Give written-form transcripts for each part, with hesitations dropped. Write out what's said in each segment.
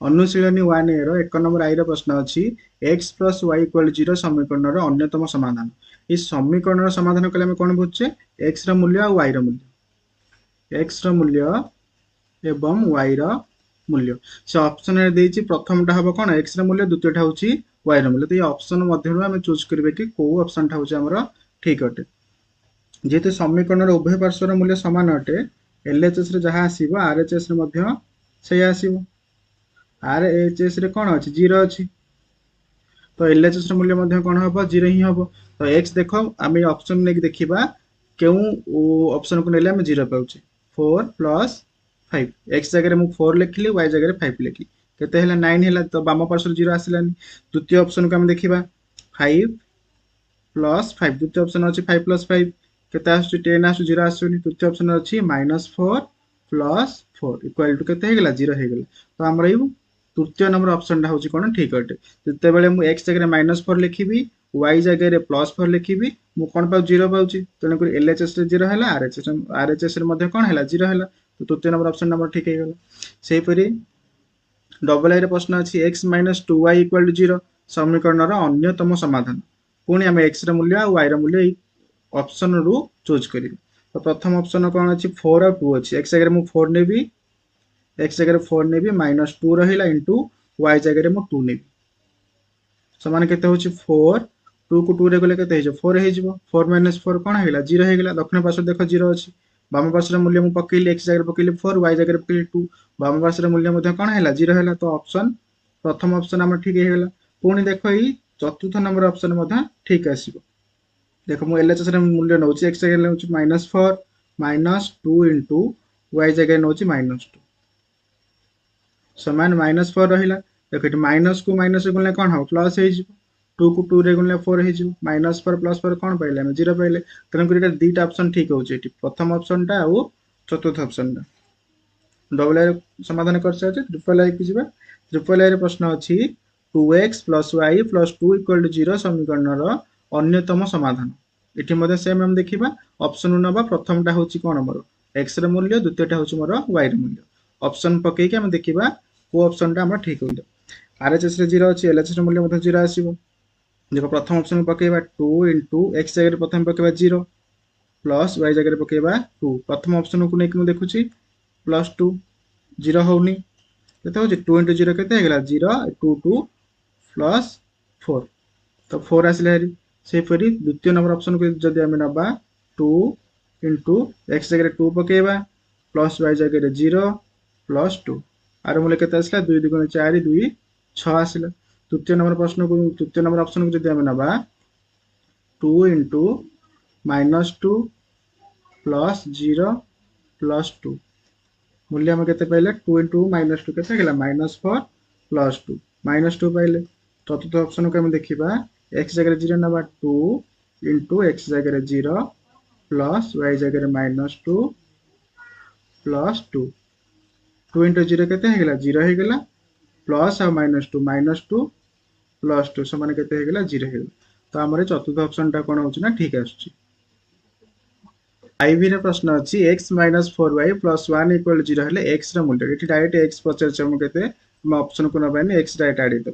अनुशीलनी 1 ए रो 1 number आई रो प्रश्न अछि x + y = 0 समीकरण अन्यतम समाधान। इस समीकरण समाधान कले हम कोन बुझे x रो मूल्य और y रो मूल्य, x रो मूल्य एवं y रो मूल्य से ऑप्शन रे देछि प्रथमटा हबो कोन x रो मूल्य, द्वितीयटा होछि y रो मूल्य। तो ये ऑप्शन मध्यरु हम चूज करबे कि को ऑप्शन टा होछि हमरो ठीक अटे। जेते समीकरण उभय पार्श्वर मूल्य समान अटे एलएचएस रे जहा आसीबो आरएचएस रे मध्य से आसीबो। आरएचएस रे कोन अछि 0 अछि तो एलएचएस रे मूल्य मध्य कोन हबो 0 ही हबो। तो x देखो आमे ऑप्शन ने देखिबा केउ ऑप्शन को नेले हम 0 पाउचे 4 + 5 x जगह रे मु 4 लिखली y जगह रे 5 लिखली केते हैला 9 हैला तो बाम पार्श्व 0 आसिलानी। द्वितीय ऑप्शन को हम देखिबा 5 + 5 द्वितीय ऑप्शन अछि 5 + 5 केते आसु 10 आसु 0 आसुनी। तृतीय ऑप्शन अछि -4 + 4 इक्वल टू केते हेगला 0 हेगला। तो हमरा ई तृतीय नंबर ऑप्शन टा होची कोन ठीक अटे। जते बेले मु x जगह रे -4 लिखिबी y जगह रे +4 लिखिबी मु कोन पाउ 0 पाउची तने कर LHS रे 0 हैला RHS रे मध्ये कोन हैला 0 हैला। तो तृतीय नंबर ऑप्शन नंबर ठीक हेगला। सेही परी डबल आई रे प्रश्न अछि x - 2y = 0 समीकरण अन्यतम समाधान। पुणी आम x रो मूल्य और y रो मूल्य ऑप्शन रु चूज करी। तो प्रथम ऑप्शन कोन अछि 4 और 2 अछि x जगह मु 4 नेबी x जगह 4 नेबी -2 रहिला इंटू y जगह मु 2 नेबी समान केते होछि 4 2 को 2 रे गले केते हेजो 4 हेजिवो 4 - 4 कोन हेला 0 हेगला। दक्षिण पार्श्व देखो 0 अछि बाम पार्श्व मूल्य मु पकेली x जगह पकेली 4 y जगह पकेली 2 बाम पार्श्व मूल्य मध्ये कोन हेला 0 हेला। तो ऑप्शन प्रथम ऑप्शन हम ठीक हेगला। पुणी देखो ई चतुर्थ नंबर ऑप्शन मध्ये ठीक आसीबो। देखो मु एलएचएस रे मूल्य नउची x जगह नउची -4 -2 इंटू y जगह नउची -2 समान -4 रहिला। देखो इट माइनस को माइनस गुणले कोन हो प्लस हे जिवो 2 को 2 रे गुणले 4 हे जिवो -4 + 4 कोन पाइले हम 0 पाइले। तने कर एटा दीटा ऑप्शन ठीक होउची एटी प्रथम ऑप्शन टा और चतुर्थ ऑप्शन टा। डबल आई समाधान कर छै ट्रिपल आई की जिबा। ट्रिपल आई रे प्रश्न अछि 2x + y + 2 = 0 समीकरण अन्यतम समाधान। एठी मध्ये सेम हम देखिबा ऑप्शन नबा प्रथमटा होची कोन हमर x रे मूल्य द्वितीयटा होची मोर y रे मूल्य ऑप्शन पके के हम देखिबा को ऑप्शन टा हमर ठीक होइलो। आरएचएस रे 0 अछि एलएचएस रे मूल्य मध्ये 0 आसीबो। देखो प्रथम ऑप्शन पकेबा 2 इंटू x जगह रे प्रथम पकेबा 0 प्लस y जगह रे पकेबा 2 प्रथम ऑप्शन को नेक मु देखुची +2 0 होउनी केते होची 2 इंटू 0 केते हेगला 0 2 2 प्लस 4 तो 4 आसिले हेरी। से परी द्वितीय नंबर ऑप्शन को जदि हम नबा 2 इंटू x जगह रे 2 पकेबा प्लस y जगह रे 0 प्लस 2 आर मूल्य केते आसला 2 2 4 2 6 आसिला। तृतीय नंबर प्रश्न को तृतीय नंबर ऑप्शन को जदि हम नबा 2 इंटू -2 प्लस 0 प्लस 2 मूल्य हम केते पाइले 2 इंटू -2 केते गेला -4 प्लस 2 -2 पाइले। चतुर्थ ऑप्शन को हम देखिबा x जगह रे 0 नबा 2 इंटू x जगह रे 0 प्लस y जगह रे -2 प्लस 2 2 इंटू 0 केते हेगला 0 हेगला प्लस आ -2 प्लस 2 समान केते हेगला 0 हेगला। तो हमरे चतुर्थ ऑप्शन टा कोन होची ना ठीक आछी। आईवी रे प्रश्न अछि x - 4y + 1 = 0 हेले x रा मूल्य एठी डायरेक्ट x पचर छ हम केते हम ऑप्शन को नबानी x डायरेक्ट आडी दो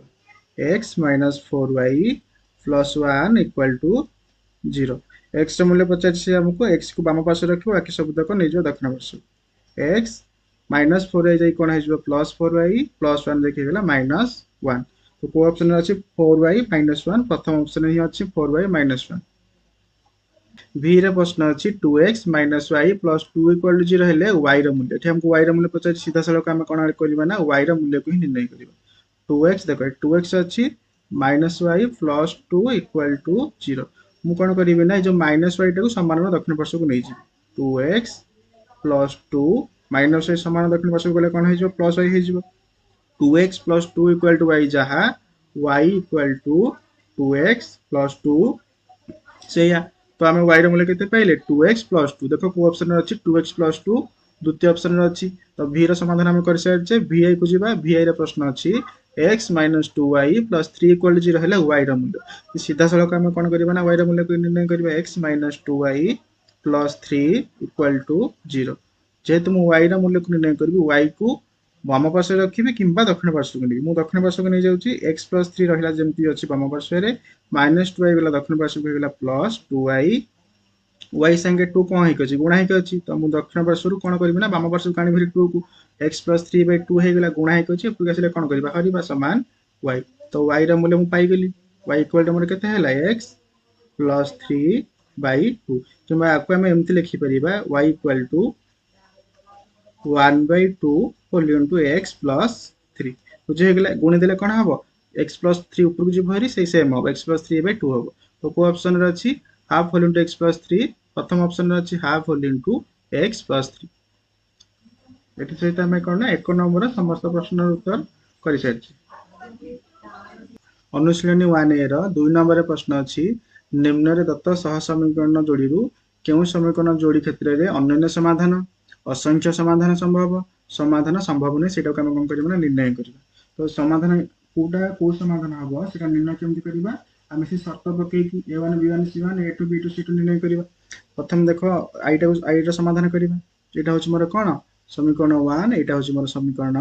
x - 4y + 1 = 0 x रा मूल्य पचर छ हमको x को बाम पार्श्व रखिबो बाकी सब तक नै जो दक्षिण पार्श्व x -4y जाई कोन हे जो +4y + 1 देखि गेला -1 तो को ऑप्शन अछि 4y - 1 प्रथम ऑप्शन ही अछि 4y - 1 V रे प्रश्न अछि 2x - y + 2 = 0 हेले y रो मूल्य एठी हमको y रो मूल्य पचार सीधा सळक हम कोन करबा ना y रो मूल्य को ही निर्णय करबा। 2x देखो 2x अछि -y + 2 = 0 मु कोन करिबे ना जो -y टा को समान दक्षिण पार्श्व को नै जी 2x + 2 -y समान दक्षिण पार्श्व को गले कोन हे जो +y हे जो 2x + 2 = y जहा y = 2x + 2 सेया। तो आम y मूल्य केते पाइले 2x + 2 देखो को ऑप्शन अछि 2x + 2 द्वितीय ऑप्शन अछि। तो v रो समाधान हम कर सारछे vi को जिबा vi रो प्रश्न अछि x - 2y + 3 = 0 हेले y रो मूल्य सीधा सळक हम कोन करबा ना y रो मूल्य को निर्णय करबा x - 2y + 3 = 0 जेतु मु y रो मूल्य को निर्णय करबी y को वाम पार्श्व रखिबे किंबा दक्षिण पार्श्व को नहीं दक्षिण पार्श्व को नहीं जाउची x + 3 रहिला जेमती अछि वाम पार्श्व रे -2y गला दक्षिण पार्श्व को गला +2y y संगे 2 कोन हे अछि गुणा हे अछि तो मु दक्षिण पार्श्व रु कोन करबी ना वाम पार्श्व काणी भरी 2 को x + 3/2 हे गला गुणा हे अछि पुर आसिले कोन करबा हरिबा समान y तो y रा मूल्य मु पाई गेली y इक्वल टू मोर केते हैला x + 3/2 किंबा आको हम एमती लिखि परिबा y equal to 1/2 whole into x + 3 बुझे गेला गुणी देले कोन हबो x + 3 ऊपर को जे भरी से सेम हो x + 3/2 हो तो को ऑप्शन रे अछि हाफ होल इनटू x + 3 प्रथम ऑप्शन रे अछि हाफ होल इनटू x + 3 एठी सहित हम कोन ना 1 नंबर समस्त प्रश्न उत्तर करि सारछि अनुशीलनी 1a रो 2 नंबर प्रश्न अछि निम्न रे दत्त सह समीकरण जोड़ीरु केउ समीकरण जोड़ी क्षेत्र रे अन्य समाधान असंख्य समाधान संभव नै सेटा हम कोन करबा ना निर्णय करबा तो समाधान कोटा को समाधान हबो सेटा निर्णय केमति करबा हम से शर्त पके कि a1 b1 c1 a2 b2 c2 निर्णय करबा प्रथम देखो आई रो समाधान करबा एटा होछ मोर कोन समीकरण 1 एटा होछ मोर समीकरण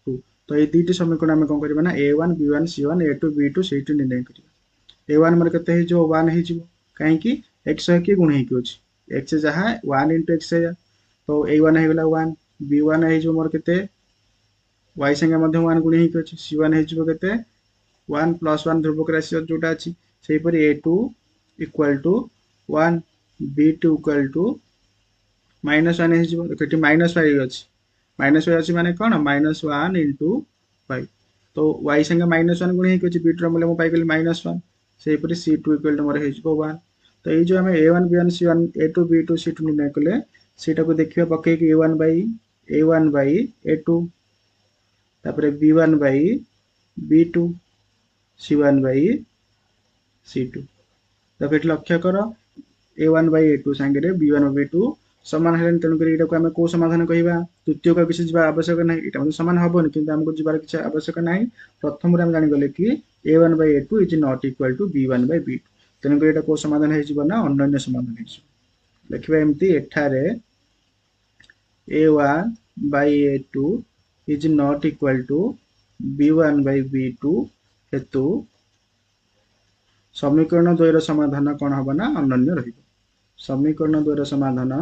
2 तो ये दुईटी समीकरण हम कोन करबा ना a1 b1 c1 a2 b2 c2 निर्णय करबा a1 मोर केते हे जो 1 हे जिवो काहे कि x के गुण हे कि अछि x जहा 1 * x है तो a1 हे गला 1 b1 हे जो मोर केते y संगे मध्य 1 गुण हे कि अछि c1 हे जिवो केते 1 + 1 ध्रुवक राशि जोटा अछि सेहि परि a2 = 1 b2 = -1 हे जिवो एठी -5 अछि -5 अछि माने कोन -1 * 5 तो y संगे -1 गुण हे कि अछि b2 रो मूल्य म पाइ गेल -1 सेहि परि c2 = मोर हे जिवो 1 तो ये जो हमें a1 b1 c1 a2 b2 c2 निर्णय कले सेटा को देखिबा पके कि a1 by a2 तापर b1 by b2 c1 by c2 तापर एठी लक्ष्य करो a1 by a2 संगे रे b1 by b2 समान हेलन तन करी एटा को हमें को समाधान कहिबा तृतीय का किछि जिबा आवश्यक नै एटा हम समान हबोनी किंतु हमको जिबार किछि आवश्यक नै प्रथम रे हम जानि गले कि a1 by a2 is not equal to b1 by b2 तन करी एटा को समाधान हे जिबो ना अन्य समाधान हे जिवो लिखिबा एम्ति एठारे a1 by a2 is not equal to b1 by b2 हेतु समीकरण द्वयर समाधान कोन हबो ना अनन्य रहिबो समीकरण द्वयर समाधान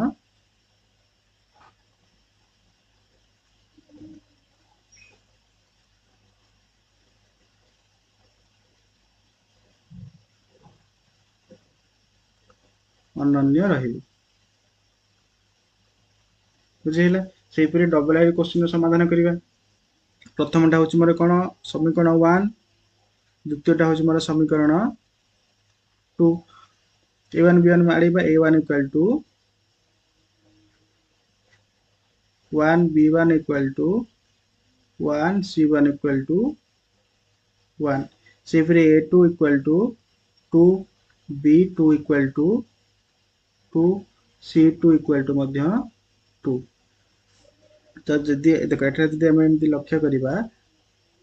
अनन्य रहिबो बुझिला सेहि परि डबल आई क्वेश्चन समाधान करिबा प्रथमटा होछि मोर कोन समीकरण 1 द्वितीयटा होछि मोर समीकरण 2 a1 b1 मारिबा a1 = 1 b1 = 1 c1 = 1 सेहि परि a2 = 2 b2 = 2 c2 = मध्य 2 तो जदि देखो एटा जदि हम एमति लक्ष्य करिबा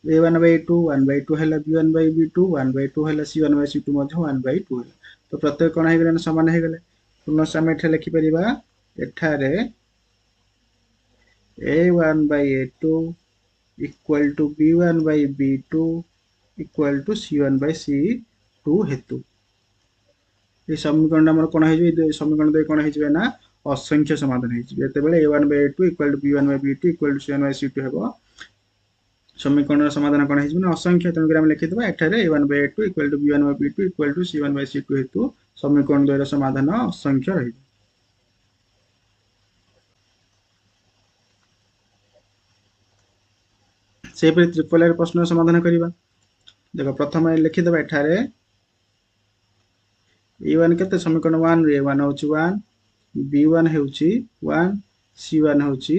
a1 by 2 1 by 2 हैला b1 by b2 1 by 2 हैला c1 by c2 Madhya 1 by 2 तो प्रत्येक कोन हे गेले समान हे गेले पुनः हम एठा लिखि परिबा एठारे a1 by a2 equal to b1 by b2 equal to c1 by c2 हेतु ये समीकरण हमर कोन हे जे समीकरण दे कोन हे जे ना असंख्य समाधान हे जे एते बेले a1 by a2 equal to b1 by b2 equal to c1 by c2 हेबो समीकरण समाधान कोन हे जे ना असंख्य तन हम लिखि देबा एठारे a1 by a2 equal to b1 by b2 equal to c1 by c2 हेतु समीकरण द्वयर समाधान असंख्य रहि से पर ट्रिपल एर प्रश्न समाधान करिबा देखो प्रथम लिखि देबा एठारे a1 केते समीकरण 1 रे a1 होची 1 b1 होची 1 c1 होची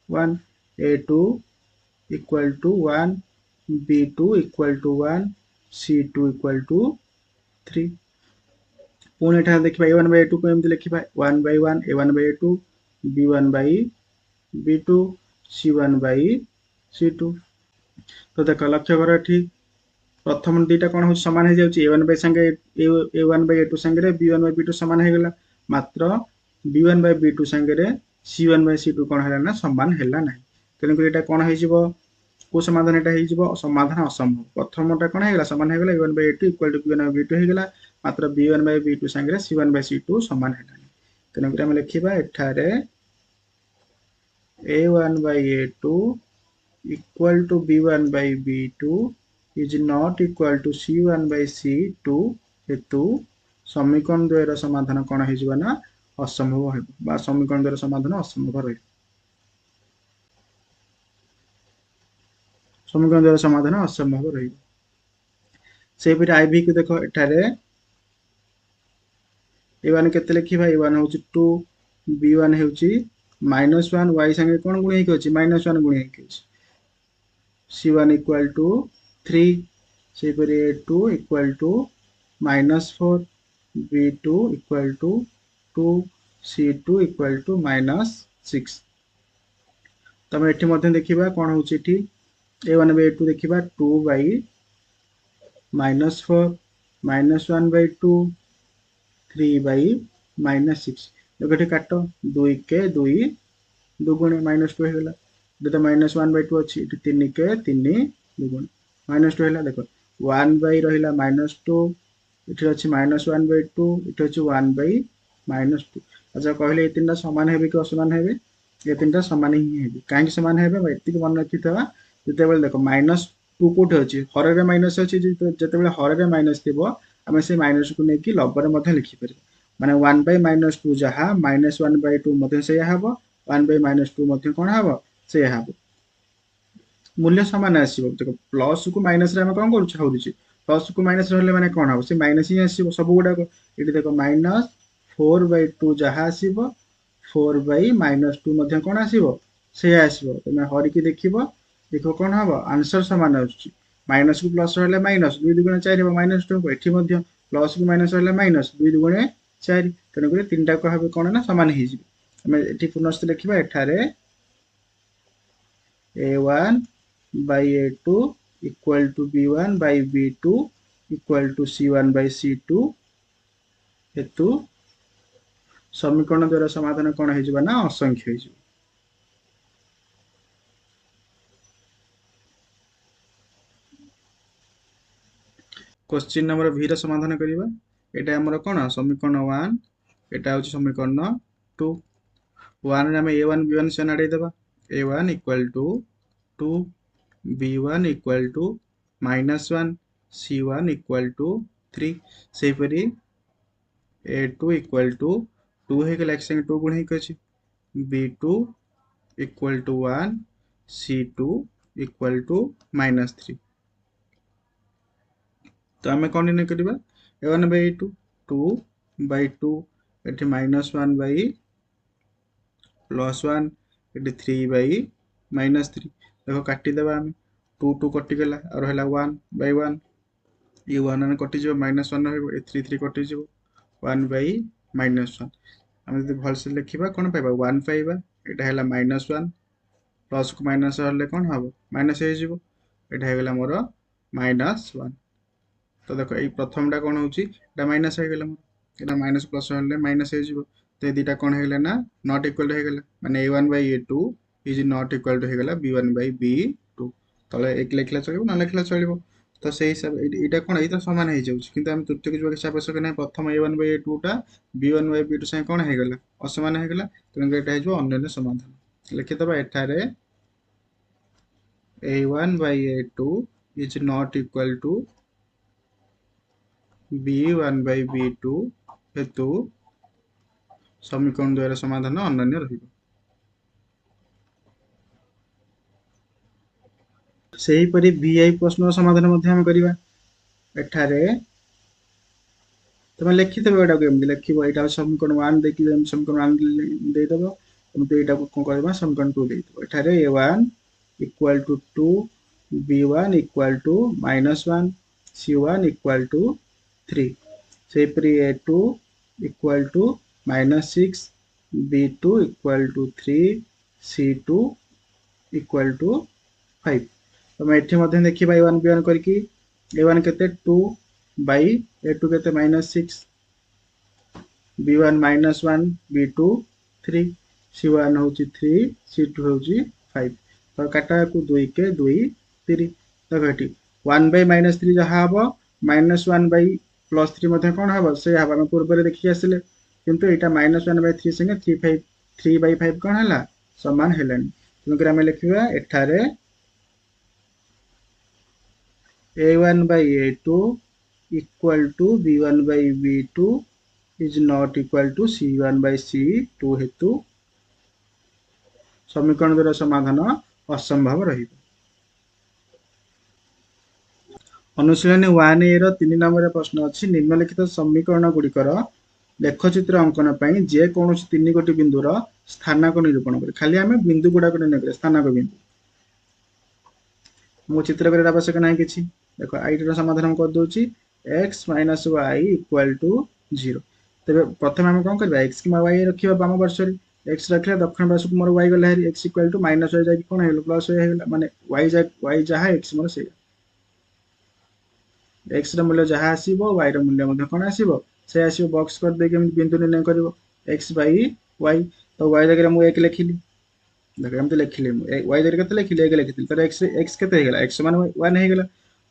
1 a2 equal to 1 b2 equal to 1 c2 equal to 3 Pune एठा देखिबा a1 by a2 को एमति लिखिबा 1 by 1 a1 by a2 b1 by b2 c1 by c2 तो देख लक्ष्य कर एठी प्रथम दुईटा कोन हो समान हे जाउची a1 by संगे a1 by a2 संगे रे b1 by b2 समान हे गेला मात्र b1 by b2 संगे रे c1 by c2 कोन हैला ना समान हैला नै तेणुक यहाँ कौन हो को समाधान यहाँ हो समाधान असंभव प्रथमटा कौन होगा सामान होगा a1/a2 equal to b1 by b2 होगा मात्र b1 by b2 Sange c1 by c2 सामान है तेणुक आम लिखा एठारे a1 by a2 equal to b1 by b2 is not equal to c1 by c2 हेतु समीकरण द्वयर समाधान कौन हो असंभव हो समीकरण द्वयर समाधान असंभव रही समीकरण द्वयर समाधान असंभव रही से फिर आईवी को देख एठारे a1 केते लिखिबा a1 होची 2 b1 होची -1 y संगे कोन गुण हेकि अछि -1 गुण हेकि अछि c1 equal to 3 से पर a2 equal to -4 b2 equal to 2 c2 equal to -6 तमे एठी मध्ये देखिबा कोन होची एठी a1 by a2 देखिबा 2 by -4 -1 by 2 3 by -6 देखो एठी काटो 2 के 2 दुगुणे -2 हेगला ये तो -1 by 2 अच्छी 3 के 3 दुगुणे -2 हेला देखो 1 by रहिला -2 इठी अछि -1 by 2 इठी अछि 1 by -2 अच्छा कहले ए तीनटा समान हेबे कि असमान हेबे ये तीनटा समान ही हेबे काहे समान हेबे एतिक मन रखिथवा जते बेले देखो -2 कोठे अछि हरे रे माइनस अछि जते बेले हरे रे माइनस थिबो हमें से माइनस को नेकी लबर मध्ये लिखि परिबो माने 1 by -2 जहा -1 by 2 मध्ये से हबो 1 by -2 मध्ये कोन हबो से हबो मूल्य समान आसीबो देखो प्लस को माइनस रे हम कोन करू छाउरुची प्लस को माइनस रहले माने कोन हबो से माइनस ही आसीबो सब गुडा को एटी देखो -4/2 जहा आसीबो 4 by -2 मध्ये कोन आसीबो से आसीबो तमे हरि की देखिबो देखो कोन हबो आंसर समान आछी माइनस को प्लस रहले माइनस 2 दुगुणे 4 हबो -2 को एठी मध्ये प्लस को माइनस रहले माइनस 2 दुगुणे 4 तने को तीनटा को हबे कोन ना समान ही जिवो हमें एठी पुनः लिखिबा एठारे a1 by a2 equal to b1 by b2 equal to c1 by c2 हेतु समीकरण द्वारा समाधान कौन हो ना असंख्य हो क्वेश्चन नंबर v समाधान करबा एटा हमर कोन समीकरण 1 एटा होची समीकरण 2 1 रे हम a1 b1 से नाडे देबा a1 equal to 2 b1 equal to -1 c1 equal to 3 से परी a2 equal to 2 है के संग 2 गुण है अछि b2 equal to 1 c2 equal to -3 तो आम कौन नहीं करवा a1 by a2 2 by 2 एठी -1 by +1 एठी 3 by -3 देखो काटी देबा हम 2 2 कटि गेला और हला 1 by 1 ये 1 ने कटि जो -1 रहबो ए 3 3 कटि जो 1 by -1 हम जदि भल से लिखिबा कोन पाइबा 1 पाइबा एटा हला -1 प्लस को माइनस हले कोन हबो माइनस हे जिवो एटा हे गेला मोर -1 तो देखो ये प्रथम टा कौन होची एटा माइनस हो गेला एटा माइनस प्लस हले माइनस हो जिवो तो ए दुटा कौन हो गेला ना नॉट इक्वल हो गेला माने a1 by a2 is not equal हो गेला b1 by b2 तले एक लिखला चलिबो ना लिखला चलिबो तो सही हिसाब एटा कोन एटा समान हो जाउछ किंतु हम तृतीय के जोग आवश्यक नै प्रथम a1 by a2 टा b1 by b2 से कोन हो गेला असमान हो गेला तो एटा हे जो अन्य समाधान लिखि दबा एठारे a1 by a2 is not equal to b1 by b2 हेतु समीकरण द्वारा समाधान अन्य रहिबो सेही परि vi प्रश्न समाधान मध्ये हम करिवा एठारे तमे लिखि देबो एटा केम लिखिबो एटा समीकरण 1 देखि समीकरण 1 दे देबो तमे एटा को कोन करबा समीकरण 2 दे देबो एठारे a1 equal to 2 b1 equal to -1 c1 equal to 3 सेपरी a2 equal to -6 b2 equal to 3 c2 equal to 5 तो मैं एठी मध्ये देखिबा a1 b1 करकी a1 केते 2 by a2 केते -6 b1 -1 b2 3 c1 होची 3 c2 होची 5 तो काटा को 2 के 2 3 देखो एटी 1/-3 जहाँ हम -1/+3 कौन हम से हम आम पूर्व देखिए आसिले किंतु यहाँ -1/3 संगे 3/5 कौन है सामान है तेणुक आम लिखा एठारे a1/a2 equal to b1/b2 is not equal to c1/c2 हेतु समीकरण द्वारा समाधान असंभव रही। अनुशीलनी 1A रो 3 नंबर प्रश्न अच्छी निम्नलिखित समीकरण गुड़िकर लेखचित्र अंकन पर जेकोसी 3 गोटी बिंदुर स्थानक निरूपण कर खाली आम बिंदु गुड़ाक निर्णय कर स्थानक बिंदु मु चित्र कर आवश्यक ना कि देख आईटी समाधान हम कर दूची x - y इक्वल टू 0 तेरे प्रथम आम कौन करबा x कि y रखिबा बाम पार्श्व x रखले दक्षिण पार्श्व मोर y गला हेरी x इक्वल टू -y जाई कोन हेलो प्लस y हेला माने y जहा x मोर से x ର मूल्य जहाँ आसीबो y ର मूल्य मध्ये कोन आसीबो से आसीबो बॉक्स कर दे के बिंदु निर्णय करिवो x by y तो y जगह मु 1 लिखिली देख हम तो लिखिली y जगह केते लिखिली 1 लिखिली तर x केते हे गेला x मान 1 हे गेला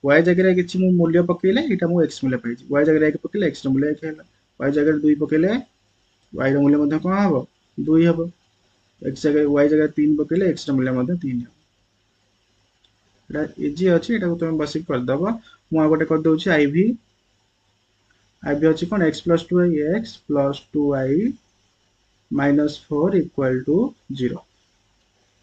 y जगह किछि मु मूल्य पकेले एटा मु x मूल्य पाइछि y जगह 1 पकेले x ର मूल्य 1 हेला y जगह 2 पकेले y ର मूल्य मध्ये कोन हबो 2 हबो x जगह y जगह 3 पकेले x ର मूल्य मध्ये 3 हबो एटा इजी अछि एटा को तुम बसिक कर दबो मु आ गोटे कर दोछि आईवी अछि कोन x + 2y x + 2y - 4 equal to 0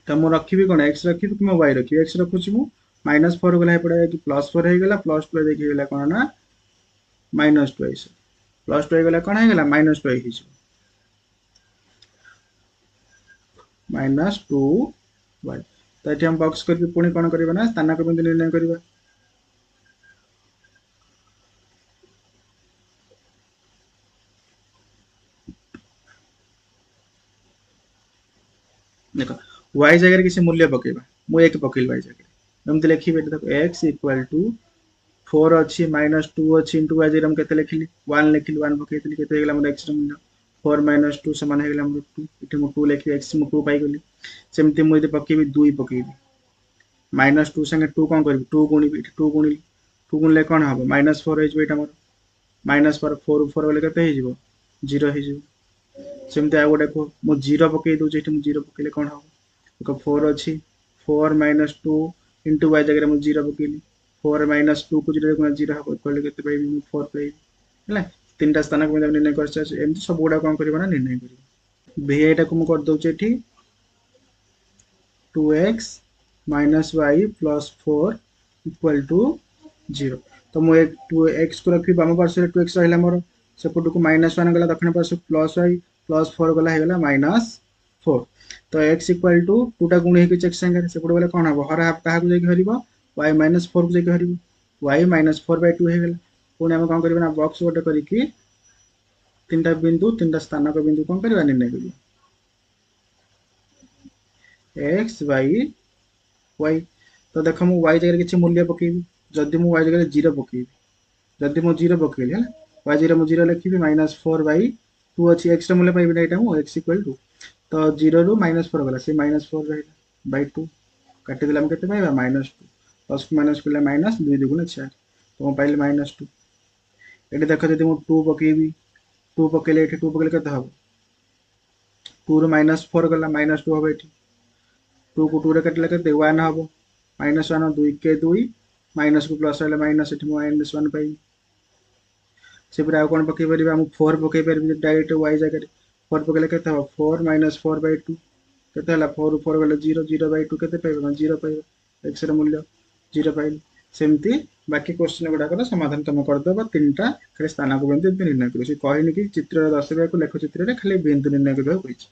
तो मु रखिबी कोन x रखिबी कि y रखिबी x रखुछि मु -4 गला पड़े कि +4 हे गेला +2 देखि गेला कोन ना -2y +2 गला कोन हे गेला -2y हिज -2y तो एठी हम बॉक्स करके पुणी कोन करबा ना स्थानक बिंदु निर्णय करबा देख y जगह किसी मूल्य पकेबा मु 1 पकेल y जगह एमते लिखिबे देखो x इक्वल टू 4 अछि -2 अछि इनटू y जगह हम केते लिखिली 1 लिखिली 1 पकेतली केते हेगला हमर x ର मूल्य 4 - 2 समान हेगला हमर 2 इथे मु 2 लिखि x मु 2 पाई गेली सेमते मु इते पकेबी 2 पकेबी -2 संगे 2 कोन करबी 2 गुणिबी 2 गुणिली 2 गुणले कोन हबो -4 हे जबो एटा मोर -4 4 4 गले केते हे जबो 0 हे जबो सेमते आ गोटे को मु 0 पके दउ जेठी मु 0 पकेले कोन हबो देखो 4 अछि 4 - 2 इनटू y जगह मु 0 पकेली 4 - 2 को 0 गुणा 0 हबो इक्वल केते पाइबी मु 4 पाइबी हला तीनटा स्थानक में निर्णय करछ एमति सब गुडा कोन करबा ना निर्णय करबा vi टा को मु कर दउ जेठी 2x - y + 4 इक्वल टू 0 तो मु 2x को रखी बाम पार्श्व 2x रहला मोर सेपटू को -1 गला दक्षिण पार्श्व +y + 4 गला हेगला -4 तो x इक्वल टू 2 टा गुण हेकि चेक संगे सेपटू गले कोन हबो हर हाफ कहा को जेकी हरिबो y - 4 को जेकी हरिबो y - 4/2 हेगला पुणी हम कोन करबा ना बॉक्स गोटे करिकि तीनटा बिंदु तीनटा स्थानक बिंदु कोन करबा निर्णय करबा x by y तो देख मु y जगह किछि मूल्य पकेबी जदि मु y जगह 0 पकेबी जदि मु 0 पकेली है y जगह मु 0 लिखिबी -4/2 अछि x ର मूल्य पाइबी ना एटा मु x इक्वल टू तो 0 रु -4 गला से -4 रहला /2 काटि दिला हम केते पाइबा -2 प्लस माइनस को माइनस 2 दुगुण 4 तो हम पाइले -2 एटी देख जदि मु 2 पकेबी 2 पकेले एठी 2 पकेले केते हबो 2 रु -4 गला -2 हबो एठी 2 को 2 रे काटले केते 1 हबो -1 2 के 2 माइनस को प्लस हेले माइनस एठी मु -1 पाई से पूरा आ कोन पके परिबा हम 4 पके परिबी डायरेक्ट y जगह 4 पकेले केते हबो 4 - 4/2 केते हला 4 4 गले 0 0/2 केते पाइबा 0 पाइबा x ର मूल्य 0 पाइल सेमती बाकी क्वेश्चन गुडा कर समाधान तुम कर दबा तीनटा खाली स्थानक बिंदु निर्णय करो से कहनी कि चित्र दर्शाइबा को लेख चित्र रे खाली बिंदु निर्णय करबा होइछ।